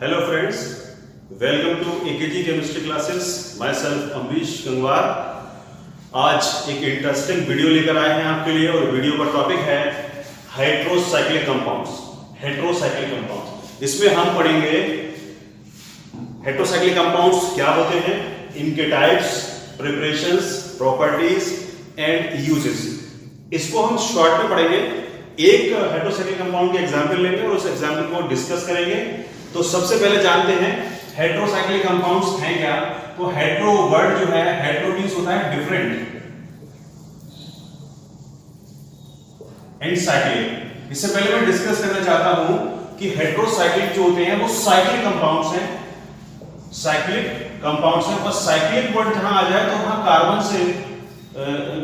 Hello friends, welcome to AKG chemistry classes. Myself Ambrish Gangwar. आज एक interesting video लेकर आए हैं आपके लिए और वीडियो का टॉपिक है हेट्रोसाइक्लिक कंपाउंड्स। हेट्रोसाइक्लिक कंपाउंड्स, इसमें हम पढ़ेंगे हेट्रोसाइक्लिक कंपाउंड्स क्या होते हैं, इनके types, preparations, properties and uses. इसको हम शॉर्ट में पढ़ेंगे। एक हेट्रोसाइक्लिक कंपाउंड के एग्जांपल लेंगे और उस एग्जांपल को डिस्कस करेंगे। तो सबसे पहले जानते हैं हेट्रोसाइक्लिक कंपाउंड्स हैं क्या। तो हेट्रो वर्ड जो है, हेट्रो मींस होता है डिफरेंट एंड साइक्लिक। इससे पहले मैं डिस्कस करना चाहता हूं कि हेट्रोसाइक्लिक जो होते हैं वो साइक्लिक कंपाउंड्स हैं, साइक्लिक कंपाउंड्स हैं। बस साइक्लिक वर्ड जहां आ जाए तो वहां कार्बन से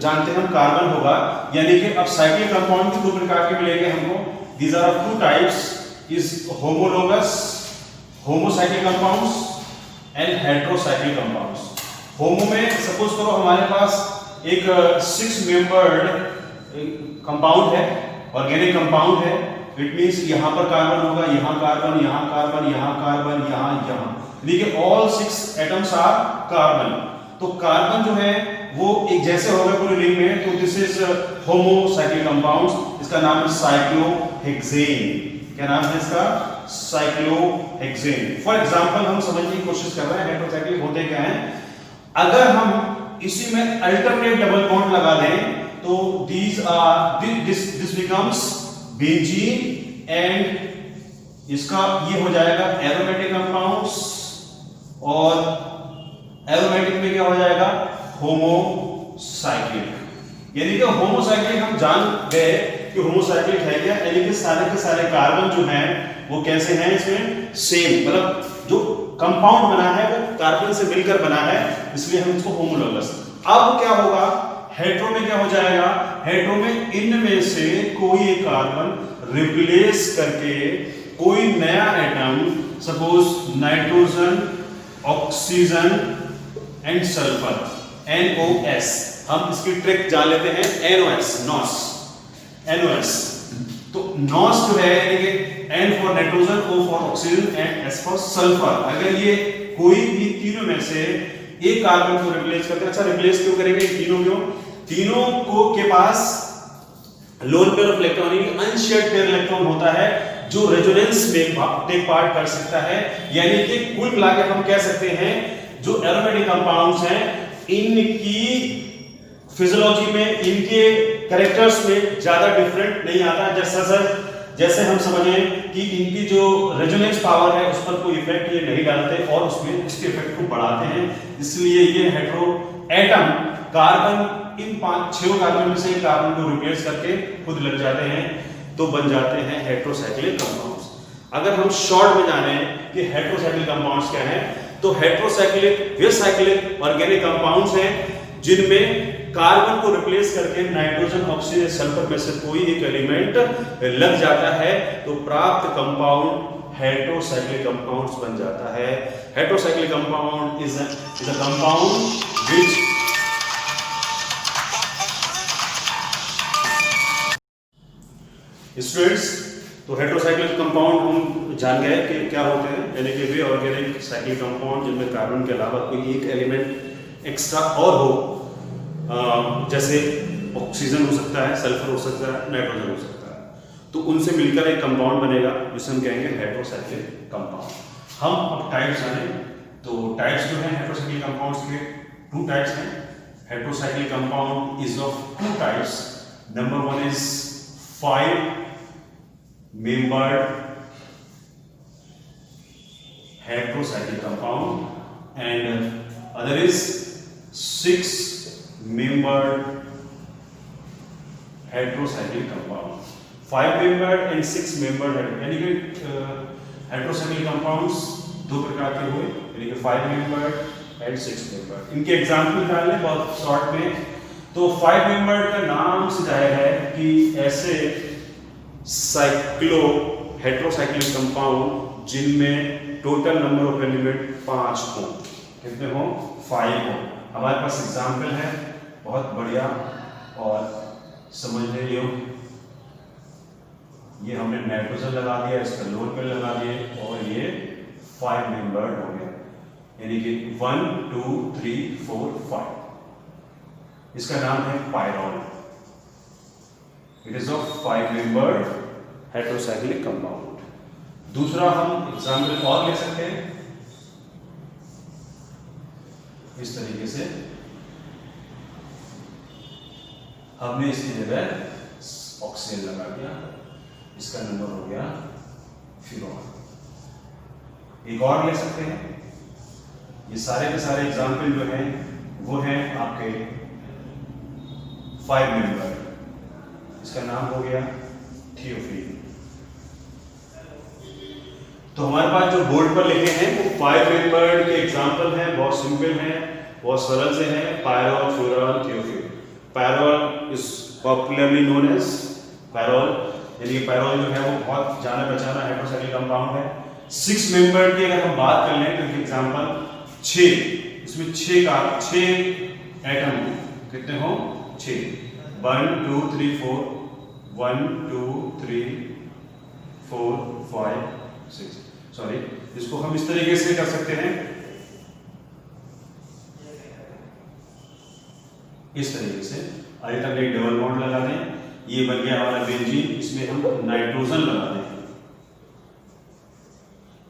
जानते हैं हम, कार्बन होगा। यानी कि अब साइक्लिक कंपाउंड भी दो प्रकार के मिलेंगे हमको। These are two types, is homologous homocyclic compounds and heterocyclic compounds. Homo में सपोज करो हमारे पास एक 6 मेंबर्ड कंपाउंड है, ऑर्गेनिक कंपाउंड है। इट मींस यहां पर कार्बन होगा, यहां कार्बन, यहां कार्बन, यहां कार्बन, यहां यानी कि ऑल 6 एटम्स आर कार्बन। तो कार्बन जो है वो एक जैसे होगा पूरी रिंग में, तो दिस इज होमोसाइक्लिक कंपाउंड्स। इसका नाम है साइक्लोहेक्सेन। क्या नाम है इसका? साइक्लोहेक्सेन। फॉर एग्जांपल हम समझने की कोशिश कर रहे हैं हेट्रोसाइक्लिक होते क्या हैं। अगर हम इसी में अल्टरनेट डबल बॉन्ड लगा दें तो दिस बिकम्स बेंजीन एंड इसका ये हो जाएगा एरोमेटिक कंपाउंड्स, और एरोमेटिक में क्या हो जाएगा? होमोसाइक्लिक। यानी कि होमोसाइक्लिक हम जान गए कि होमोसाइक्लिक है क्या, यानी कि सारे के सारे कार्बन जो हैं वो कैसे हैं, इसमें सेम, मतलब जो कंपाउंड बना है वो कार्बन से मिलकर बना है, इसलिए हम इसको होमोलोगस। अब क्या होगा? हेट्रो में क्या हो जाएगा? हेट्रो में इनमें से कोई एक कार्बन रिप्लेस करके कोई नया atom, suppose nitrogen, oxygen and sulphur, NOS। हम इसकी ट्रिक जान लेते हैं, NOS। तो NOS जो है, यानी कि N for nitrogen, O for oxygen and S for sulphur. अगर ये कोई भी तीनों में से एक कार्बन को रिप्लेस करते हैं, अच्छा रिप्लेस क्यों करेंगे? तीनों को के पास lone pair of electron, unshared pair electron होता है जो रेजोनेंस में टेक पार्ट कर सकता है। यानी कि कुल मिलाकर हम कह सकते हैं जो एरोमेटिक कंपाउंड्स हैं इनकी फिजियोलॉजी में, इनके कैरेक्टर्स में ज्यादा डिफरेंट नहीं आता। जैसे हम समझें कि इनकी जो रेजोनेंस पावर है उस पर कोई इफेक्ट ये नहीं डालते और उसमें इसके इफेक्ट को बढ़ाते हैं। इसलिए ये हेट्रो एटम कार्बन, इन 5-6 कार्बन में से एक कार्बन को रिप्लेस करके खुद लग जाते हैं, तो बन जाते हैं हेट्रोसाइक्लिक कंपाउंड्स। अगर हम शॉर्ट में जाने कि हेट्रोसाइक्लिक कंपाउंड्स क्या हैं, तो हेट्रोसाइक्लिक वे साइक्लिक ऑर्गेनिक कंपाउंड्स हैं जिनमें कार्बन को रिप्लेस करके नाइट्रोजन, ऑक्सीजन, सल्फर में से कोई एक एलिमेंट लग जाता है, तो प्राप्त कंपाउंड हेट्रोसाइक्लिक कंपाउंड्स बन जाता है। Heterocyclic compound is a compound which students, तो हेट्रोसाइक्लिक कंपाउंड हम जान गए कि क्या होते हैं, यानी कि वे ऑर्गेनिक साइक्लिक कंपाउंड जिनमें कार्बन के अलावा कोई एक एलिमेंट एक्स्ट्रा और हो, जैसे ऑक्सीजन हो सकता है, सल्फर हो सकता है, नाइट्रोजन हो सकता है, तो उनसे मिलकर एक कंपाउंड बनेगा जिसे हम कहेंगे हेट्रोसाइक्लिक कंपाउंड। हम अब टाइप्स जाने, तो टाइप्स जो है हेट्रोसाइक्लिक कंपाउंड्स के 2 टाइप्स हैं। Heterocyclic compound is of 2 types. Number 1 is 5 membered heterocyclic compound and other is 6 membered heterocyclic compound। 5 membered and 6 membered, यानी कि heterocyclic compounds 2 प्रकार के हुए, यानी कि 5 membered and 6 membered। इनके एग्जाम्पल डाल लें बहुत शॉर्ट में। तो 5 membered का नाम से जाहिर है कि ऐसे हेट्रोसाइक्लिक कंपाउंड जिनमें टोटल नंबर ऑफ एलिमेंट 5 हो। कितने हो? 5 हो। हमारे पास एग्जाम्पल है बहुत बढ़िया और समझने योग्य। ये हमने नाइट्रोजन लगा दिया, इसका लोन पेयर लगा दिए, और ये 5 मेंबर्ड हो गया, यानी कि 1 2 3 4 5। इसका नाम है pyrrole. It is of 5 membered heterocyclic compound. दूसरा हम एग्जाम्पल और ले सकते हैं इस तरीके से, हमने इसकी जगह ऑक्सीजन लगा दिया, इसका नंबर हो गया फ्यूरॉन। एक और ले सकते हैं, ये सारे के सारे एग्जाम्पल जो हैं वो हैं आपके 5 मेंबर, इसका नाम हो गया थियोफिल। तो हमारे पास जो बोर्ड पर लिखे हैं वो 5 मेंबर्ड के एग्जाम्पल हैं, बहुत सिंपल हैं, बहुत सरल से हैं, pyrrole, furan, thiophene. Pyrrole is popularly known as pyrrole, यानी पायरॉल जो है वो बहुत जाना पहचाना हेटेरोसाइक्लिक कंपाउंड है। 6 मेंबर्ड की अगर हम बात कर लें तो एग्जाम्पल 6, इसमें 6 एटम कितने हो? 6, 1 2 3 4, 1 2 3 4 5 6, सॉरी, इसको हम इस तरीके से कर सकते हैं, इस तरीके से आगे तक एक डबल बॉन्ड लगा दें, ये बन गया हमारा बेंजीन, इसमें हम नाइट्रोजन लगा दें,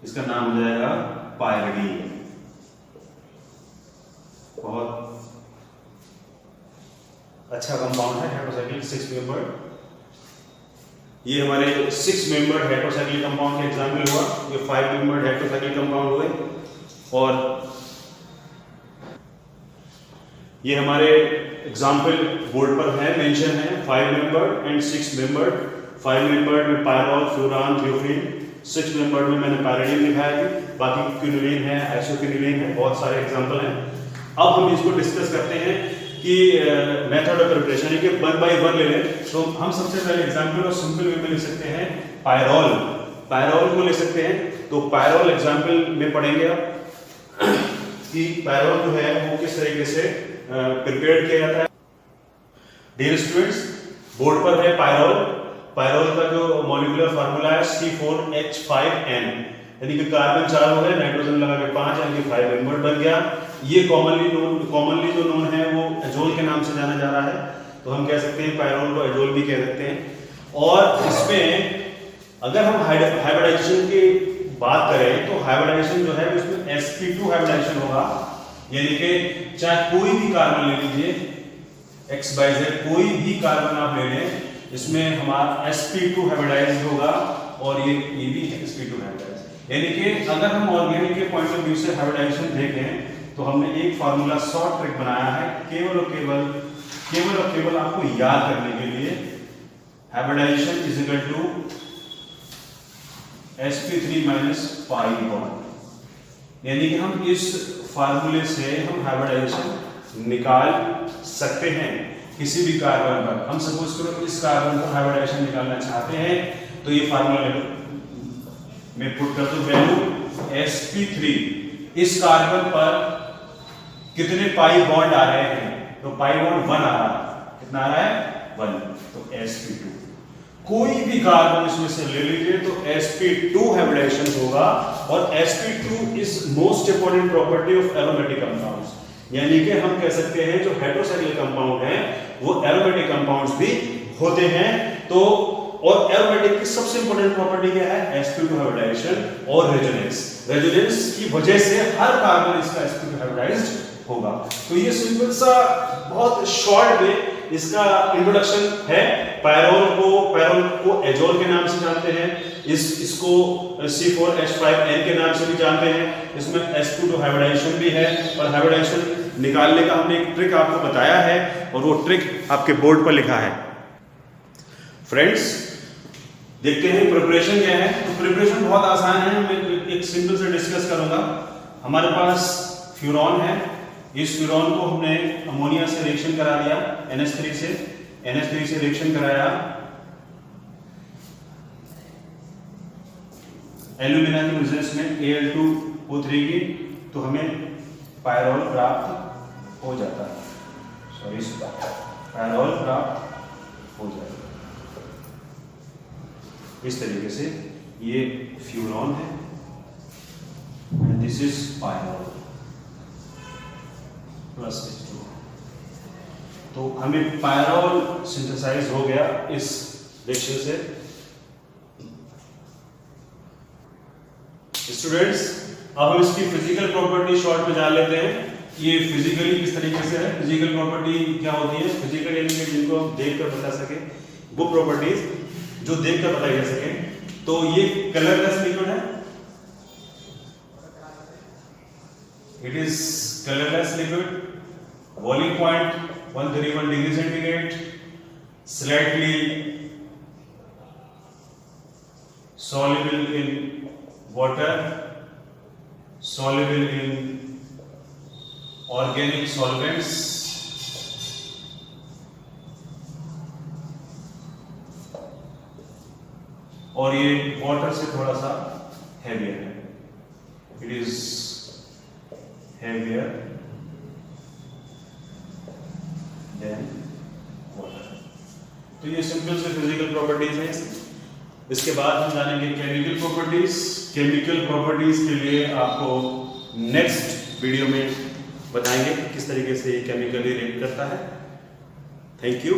इसका नाम हो जाएगा पायरिडीन। बहुत अच्छा कंपाउंड है हेटेरोसाइक्लिक 6 मेंबर्ड। ये हमारे 6 मेंबर्ड हेटेरोसाइक्लिक कंपाउंड का एग्जाम्पल हुआ, ये 5 मेंबर्ड हेटेरोसाइक्लिक कंपाउंड हुए, और ये हमारे एग्जाम्पल बोर्ड पर है, मेंशन है, 5 मेंबर्ड एंड 6 मेंबर्ड। 5 मेंबर्ड में पायरॉल, फ्यूरॉन, थियोफिल, 6 मेंबर्ड में मैंने पायरिडीन लिखाया है, बाकी क्विनोलिन है, आइसोक्विनोलिन है, बहुत सारे एग्जाम्पल हैं। अब हम इसको डिस्कस करते हैं कि मेथड ऑफ प्रिपरेशन है कि 1 बाय 1 ले लें। तो हम सबसे पहले एग्जाम्पल और सिंपल वे में ले सकते हैं पायरॉल, पायरॉल को ले सकते हैं। तो पायरॉल एग्जाम्पल में पढ़ेंगे आप कि पायरॉल जो है वो किस तरीके से प्रिपेयर किया जाता है। डियर स्टूडेंट्स, बोर्ड पर है पायरॉल। पायरॉल का जो मॉलिक्यूलर फार्मूला है C4H5N, यानी कि कार्बन 4 हो गए, नाइट्रोजन लगा के 5, यानी कि 5 मेंबर्ड बन गया। ये कॉमनली जो नोन है वो एजोल के नाम से जाना जा रहा है, तो हम कह सकते हैं पायरॉल को एजोल भी कह सकते हैं। और इसमें अगर हम हाइब्रिडाइजेशन की बात करें तो हाइब्रिडाइजेशन जो है उसमें sp2 हाइब्रिडाइजेशन होगा, यानी कि चाहे कोई भी कार्बन ले लीजिए, XYZ कोई भी कार्बन आप ले लें, इसमें हमारा sp2 हाइब्रिडाइज होगा, और ये भी sp2 हाइब्रिडाइज। यानी कि अगर हम ऑर्गेनिक के पॉइंट ऑफ व्यू से हाइब्रिडाइजेशन देखें तो हमने एक फार्मूला शॉर्ट ट्रिक बनाया है केवल और केवल आपको याद करने के लिए। Hybridisation is equal to sp3 minus pi bond, यानी कि हम इस फार्मूले से हम हाइब्रिडाइजेशन निकाल सकते हैं किसी भी कार्बन पर। हम सपोज करो इस कार्बन पर हाइब्रिडाइजेशन निकालना चाहते हैं, तो ये फार्मूला में पुट कर दो वैल्यू sp3, इस कार्बन पर कितने पाई बॉन्ड आ रहे हैं, तो पाई बॉन्ड 1 आ रहा है, कितना आ रहा है 1, तो sp2। कोई भी कार्बन इसमें से ले लीजिए तो sp2 हाइब्रिडाइजेशन होगा, और sp2 is most important property of aromatic compounds, यानी कि हम कह सकते हैं जो हेटेरोसाइक्लिक कंपाउंड हैं वो एरोमेटिक कंपाउंड्स भी होते हैं। तो और एरोमेटिक की सबसे इंपॉर्टेंट प्रॉपर्टी क्या है? sp2 हाइब्रिडाइजेशन और रेजोनेंस। रेजोनेंस की वजह से हर कार्बन इसका sp2 हाइब्रिडाइज्ड होगा। तो ये सिंपल सा बहुत शॉर्ट में इसका इंट्रोडक्शन है। पायरॉल को एजोल के नाम से जानते हैं, इसको C4H5N के नाम से भी जानते हैं। इसमें sp2 हाइब्रिडाइजेशन भी है, और हाइब्रिडाइजेशन निकालने का हमने एक ट्रिक आपको बताया है, और वो ट्रिक आपके बोर्ड पर लिखा है। फ्रेंड्स, देखते हैं प्रिपरेशन क्या है। तो प्रिपरेशन बहुत आसान है, मैं एक सिंपल से डिस्कस करूंगा। हमारे पास फ्यूरॉन है, इस फ्यूरॉन को हमने अमोनिया से रिएक्शन करा दिया, NH3 से रिएक्शन कराया, एल्यूमिना की प्रेजेंस में Al2O3 की, तो हमें पायरॉल प्राप्त हो जाता है, पायरॉल प्राप्त हो जाएगा। इस तरीके से ये फ्यूरॉन है, this is pyrrole plus H2O। तो हमें पायरॉल सिंथेसाइज हो गया इस रिएक्शन से। स्टूडेंट्स, अब हम इसकी फिजिकल प्रॉपर्टी शॉर्ट में जान लेते हैं। ये फिजिकली किस तरीके से है। फिजिकल प्रॉपर्टी क्या होती है? फिजिकल एलिमेंट जिनको हम देखकर बता सके, वो प्रॉपर्टीज जो देखकर बताई जा सके। तो ये कलरलेस लिक्विड है, it is colourless liquid, boiling point 131 degree centigrade, slightly soluble in water, soluble in organic solvents, और ये वाटर से थोड़ा सा हेवियर है, it is heavier than water. तो ये सिंपल से फिजिकल प्रॉपर्टीज हैं। इसके बाद हम जानेंगे केमिकल प्रॉपर्टीज। केमिकल प्रॉपर्टीज के लिए आपको नेक्स्ट वीडियो में बताएंगे किस तरीके से ये केमिकली रिएक्ट करता है। Thank you.